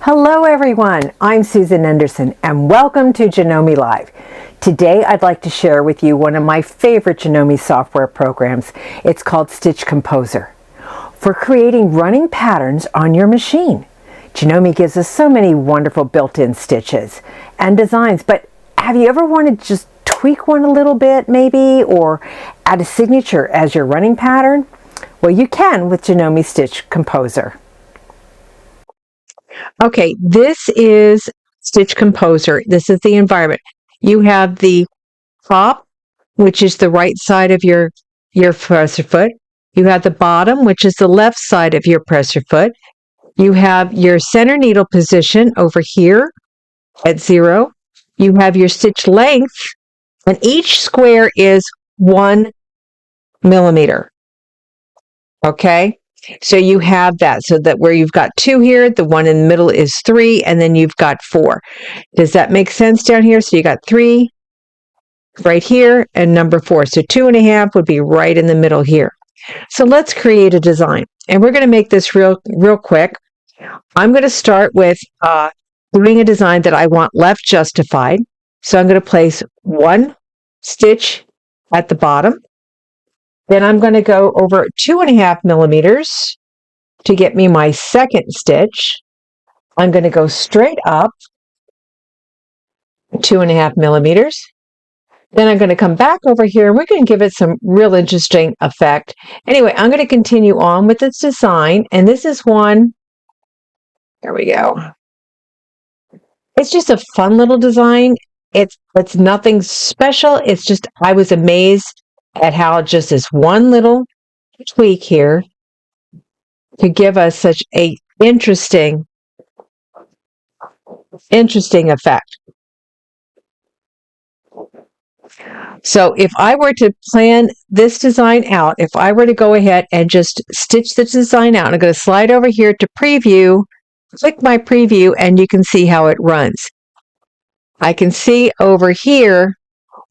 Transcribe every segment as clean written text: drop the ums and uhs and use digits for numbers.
Hello everyone, I'm Susan Enderson and welcome to Janome Live. Today I'd like to share with you one of my favorite Janome software programs. It's called Stitch Composer for creating running patterns on your machine. Janome gives us so many wonderful built-in stitches and designs, but have you ever wanted to just tweak one a little bit maybe, or add a signature as your running pattern? Well, you can with Janome Stitch Composer. Okay, this is Stitch Composer. This is the environment. You have the top, which is the right side of your presser foot. You have the bottom, which is the left side of your presser foot. You have your center needle position over here at 0. You have your stitch length, and each square is 1 millimeter. Okay? So you have that, so that where you've got 2 here, the one in the middle is 3, and then you've got 4. Does that make sense down here? So you got 3 right here and number 4. So 2.5 would be right in the middle here. So let's create a design, and we're going to make this real quick. I'm going to start with doing a design that I want left justified. So I'm going to place 1 stitch at the bottom. Then I'm going to go over 2.5 millimeters to get me my second stitch. I'm going to go straight up 2.5 millimeters. Then I'm going to come back over here and we're going to give it some real interesting effect. Anyway, I'm going to continue on with this design, and this is one. There we go. It's just a fun little design. It's nothing special. It's just I was amazed at how just this one little tweak here could give us such a interesting effect. So if I were to plan this design out, if I were to go ahead and just stitch the design out, I'm going to slide over here to preview, click my preview, and you can see how it runs. I can see over here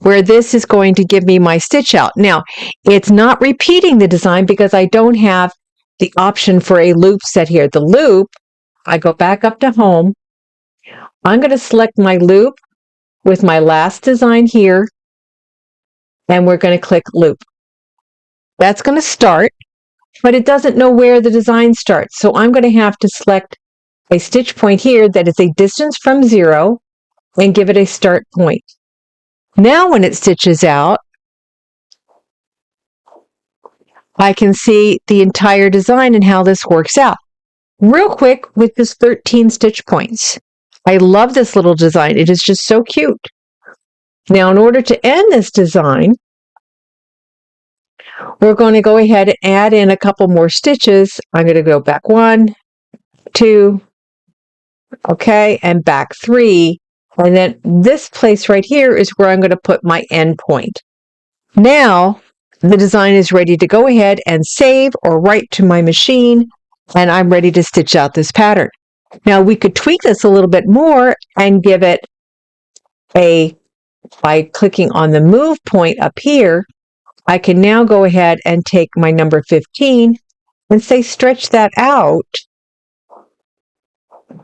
where this is going to give me my stitch out. Now, it's not repeating the design because I don't have the option for a loop set here. The loop, I go back up to home. I'm going to select my loop with my last design here, and we're going to click loop. That's going to start, but it doesn't know where the design starts. So I'm going to have to select a stitch point here that is a distance from 0 and give it a start point. Now when it stitches out, I can see the entire design and how this works out. Real quick with this 13 stitch points. I love this little design. It is just so cute. Now in order to end this design, we're going to go ahead and add in a couple more stitches. I'm going to go back 1, 2, okay, and back 3. And then this place right here is where I'm going to put my end point. Now the design is ready to go ahead and save or write to my machine, and I'm ready to stitch out this pattern. Now we could tweak this a little bit more and give it by clicking on the move point up here, I can now go ahead and take my number 15 and say stretch that out. I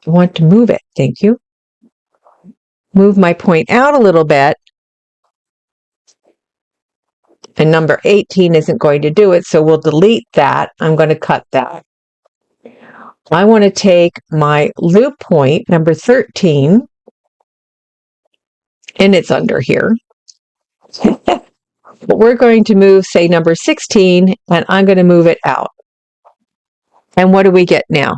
want to move it. Thank you. Move my point out a little bit. And number 18 isn't going to do it, so we'll delete that. I'm going to cut that. I want to take my loop point, number 13, and it's under here. But we're going to move, say, number 16, and I'm going to move it out. And what do we get now?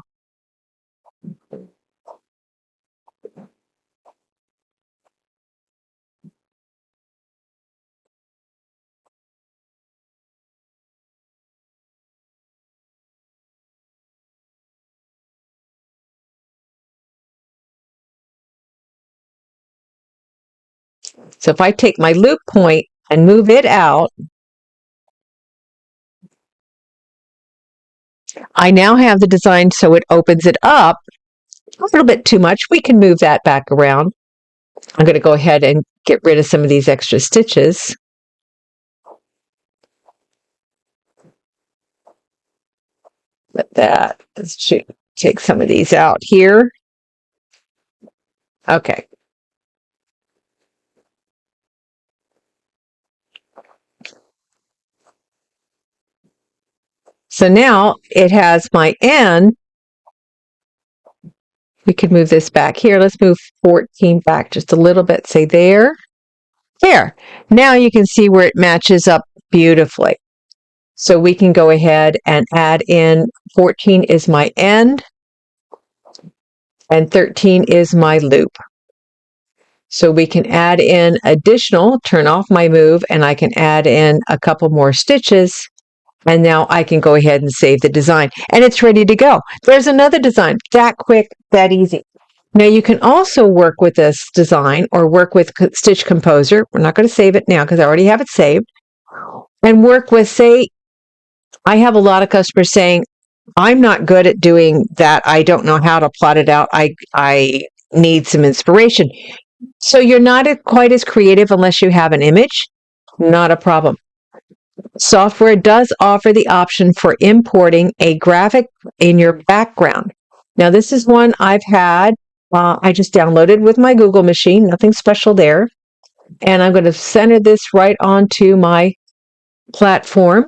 So if I take my loop point and move it out, I now have the design so it opens it up a little bit too much. We can move that back around. I'm going to go ahead and get rid of some of these extra stitches. But that is Take some of these out here. Okay. So now it has my end. We could move this back here. Let's move 14 back just a little bit. Say there. There. Now you can see where it matches up beautifully. So we can go ahead and add in 14 is my end and 13 is my loop. So we can add in additional, turn off my move, and I can add in a couple more stitches. And now I can go ahead and save the design. And it's ready to go. There's another design. That quick, that easy. Now you can also work with this design or work with Stitch Composer. We're not going to save it now because I already have it saved. And work with, say, I have a lot of customers saying, I'm not good at doing that. I don't know how to plot it out. I need some inspiration. So you're not quite as creative unless you have an image. Not a problem. Software does offer the option for importing a graphic in your background. Now, this is one I've had. I just downloaded with my Google machine. Nothing special there. And I'm going to center this right onto my platform.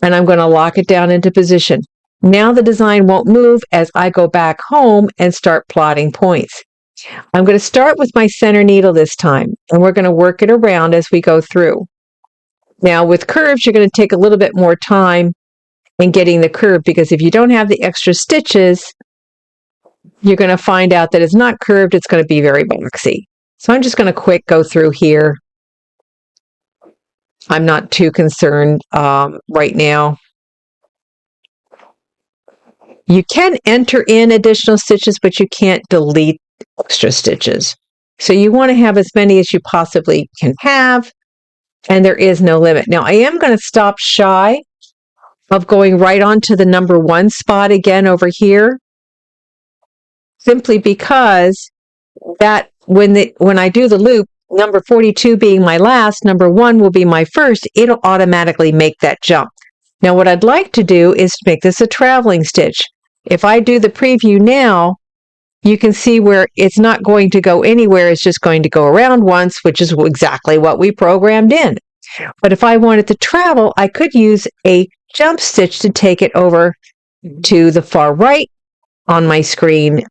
And I'm going to lock it down into position. Now the design won't move as I go back home and start plotting points. I'm going to start with my center needle this time, and we're going to work it around as we go through. Now with curves, you're going to take a little bit more time in getting the curve because if you don't have the extra stitches, you're going to find out that it's not curved, it's going to be very boxy. So I'm just going to quick go through here. I'm not too concerned right now. You can enter in additional stitches, but you can't delete extra stitches. So you want to have as many as you possibly can have, and there is no limit. Now I am going to stop shy of going right on to the number 1 spot again over here, simply because that when I do the loop, number 42 being my last, number 1 will be my first, it'll automatically make that jump. Now what I'd like to do is make this a traveling stitch. If I do the preview now, you can see where it's not going to go anywhere. It's just going to go around once, which is exactly what we programmed in. But if I wanted to travel, I could use a jump stitch to take it over to the far right on my screen.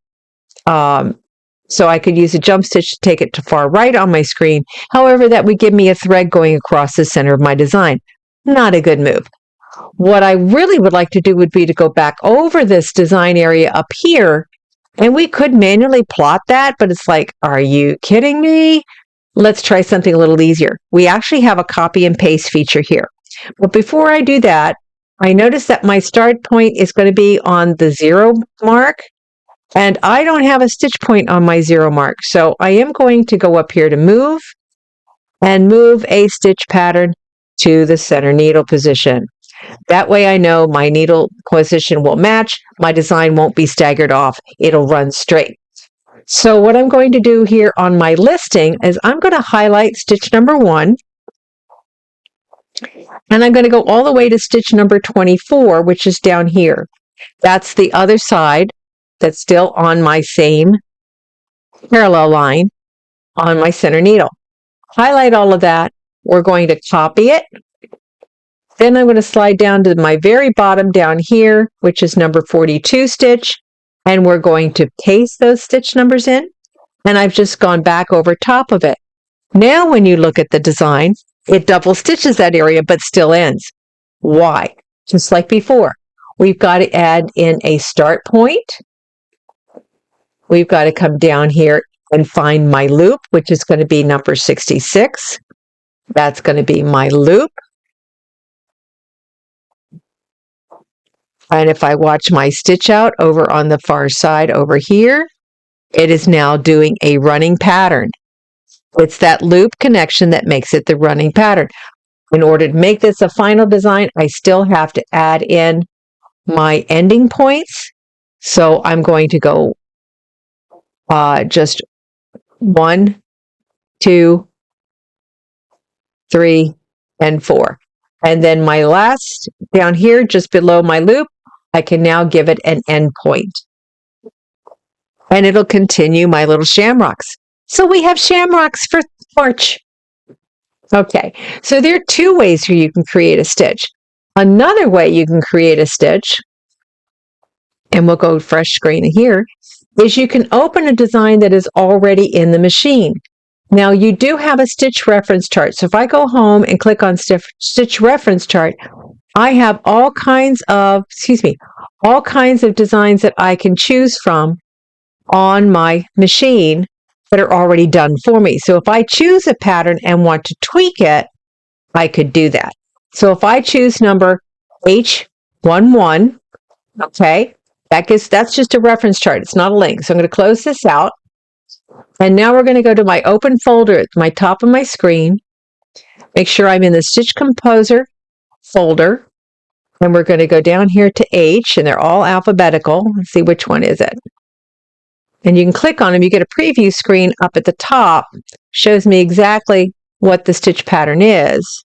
So I could use a jump stitch to take it to far right on my screen. However, that would give me a thread going across the center of my design. Not a good move. What I really would like to do would be to go back over this design area up here, and we could manually plot that, but it's like, are you kidding me? Let's try something a little easier. We actually have a copy and paste feature here. But before I do that, I notice that my start point is going to be on the 0 mark, and I don't have a stitch point on my 0 mark. So I am going to go up here to move and move a stitch pattern to the center needle position. That way I know my needle position will match. My design won't be staggered off. It'll run straight. So what I'm going to do here on my listing is I'm going to highlight stitch number 1. And I'm going to go all the way to stitch number 24, which is down here. That's the other side that's still on my same parallel line on my center needle. Highlight all of that. We're going to copy it. Then I'm going to slide down to my very bottom down here, which is number 42 stitch, and we're going to paste those stitch numbers in, and I've just gone back over top of it. Now when you look at the design, it double stitches that area but still ends. Why? Just like before, we've got to add in a start point. We've got to come down here and find my loop, which is going to be number 66. That's going to be my loop. And if I watch my stitch out over on the far side over here, it is now doing a running pattern. It's that loop connection that makes it the running pattern. In order to make this a final design, I still have to add in my ending points. So I'm going to go just 1, 2, 3, and 4. And then my last down here, just below my loop, I can now give it an end point. and it'll continue my little shamrocks. So we have shamrocks for porch. Okay, so there are two ways here you can create a stitch. Another way you can create a stitch, and we'll go fresh screen here, is you can open a design that is already in the machine. Now you do have a stitch reference chart. So if I go home and click on stitch reference chart, I have all kinds of designs that I can choose from on my machine that are already done for me. So if I choose a pattern and want to tweak it, I could do that. So if I choose number H11, okay, that's just a reference chart. It's not a link. So I'm going to close this out. And now we're going to go to my open folder at my top of my screen. Make sure I'm in the Stitch Composer folder. And we're going to go down here to H, and they're all alphabetical. Let's see which one is it. And you can click on them. You get a preview screen up at the top. Shows me exactly what the stitch pattern is.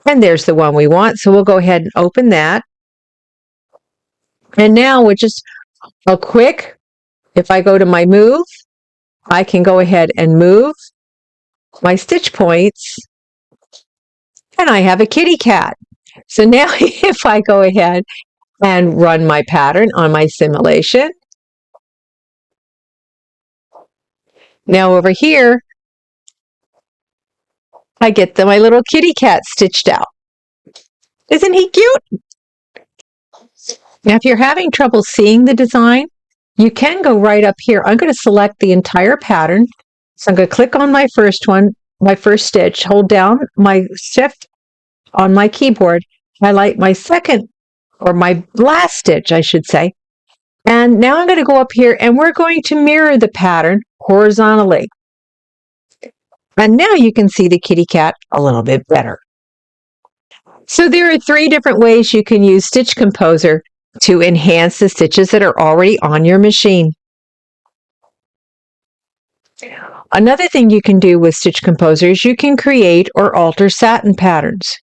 And there's the one we want. So we'll go ahead and open that. And now with just a quick, if I go to my move, I can go ahead and move my stitch points. And I have a kitty cat. So now if I go ahead and run my pattern on my simulation, now over here, I get my little kitty cat stitched out. Isn't he cute? Now, if you're having trouble seeing the design, you can go right up here. I'm going to select the entire pattern. So I'm going to click on my first one, my first stitch, hold down my shift on my keyboard, highlight my second, or my last stitch, I should say. And now I'm going to go up here and we're going to mirror the pattern horizontally. And now you can see the kitty cat a little bit better. So there are 3 different ways you can use Stitch Composer to enhance the stitches that are already on your machine. Another thing you can do with Stitch Composer is you can create or alter satin patterns.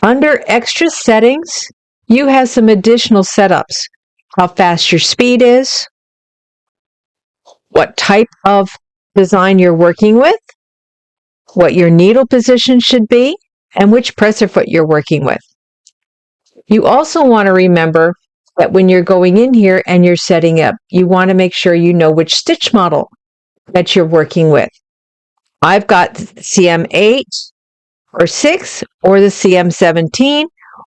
Under Extra Settings, you have some additional setups. How fast your speed is, what type of design you're working with, what your needle position should be, and which presser foot you're working with. You also want to remember that when you're going in here and you're setting up, you want to make sure you know which stitch model that you're working with. I've got CM8 or 6 or the CM17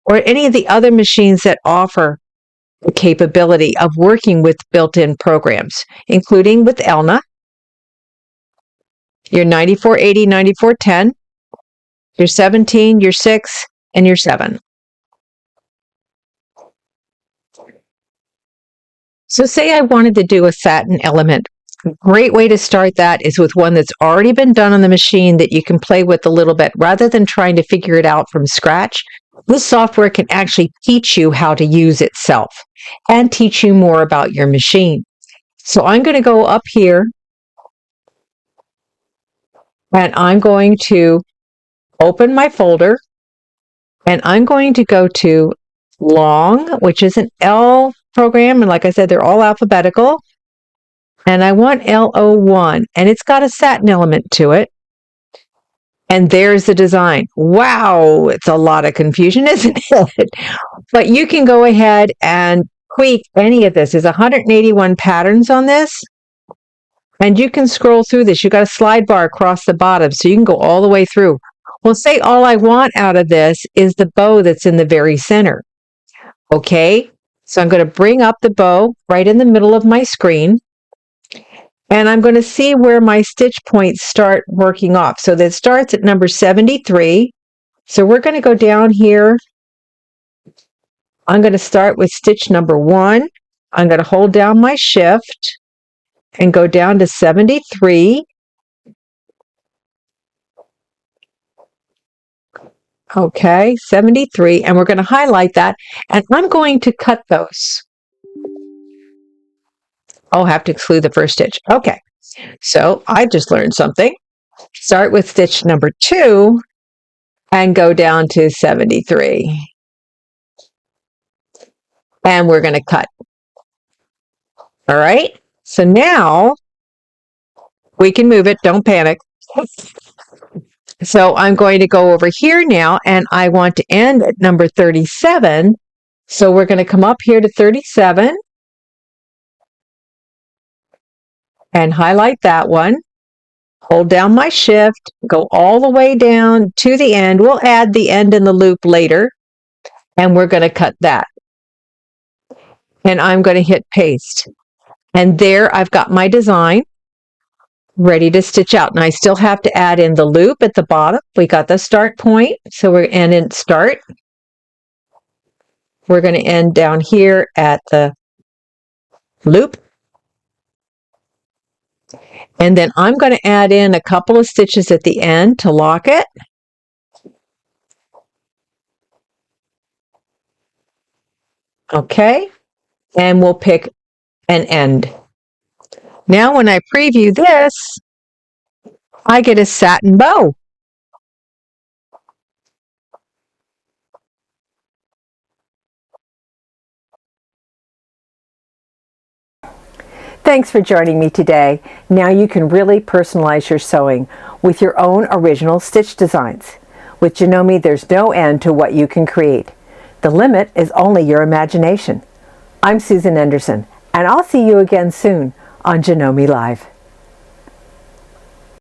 or any of the other machines that offer the capability of working with built-in programs, including with Elna, your 9480, 9410, your 17, your 6, and your 7. So say I wanted to do a satin element. A great way to start that is with one that's already been done on the machine that you can play with a little bit rather than trying to figure it out from scratch. This software can actually teach you how to use itself and teach you more about your machine. So I'm going to go up here and I'm going to open my folder and I'm going to go to long, which is an L program. And like I said, they're all alphabetical. And I want L01 and it's got a satin element to it. And there's the design. Wow, it's a lot of confusion, isn't it? But you can go ahead and tweak any of this. There's 181 patterns on this. And you can scroll through this. You've got a slide bar across the bottom, so you can go all the way through. Well, say all I want out of this is the bow that's in the very center. Okay, so I'm going to bring up the bow right in the middle of my screen. And I'm going to see where my stitch points start working off. So that starts at number 73. So we're going to go down here. I'm going to start with stitch number 1. I'm going to hold down my shift and go down to 73. Okay, 73. And we're going to highlight that. And I'm going to cut those. I'll have to exclude the first stitch. Okay, so I just learned something. Start with stitch number 2 and go down to 73. And we're going to cut. All right, so now we can move it. Don't panic. So I'm going to go over here now, and I want to end at number 37. So we're going to come up here to 37 and highlight that one. Hold down my shift, go all the way down to the end. We'll add the end in the loop later, and we're going to cut that. And I'm going to hit paste. And there I've got my design ready to stitch out. And I still have to add in the loop at the bottom. We got the start point, so we're going to end start. We're going to end down here at the loop. And then I'm going to add in a couple of stitches at the end to lock it. Okay, and we'll pick an end. Now when I preview this, I get a satin bow. Thanks for joining me today. Now you can really personalize your sewing with your own original stitch designs. With Janome, there's no end to what you can create. The limit is only your imagination. I'm Susan Enderson, and I'll see you again soon on Janome Live.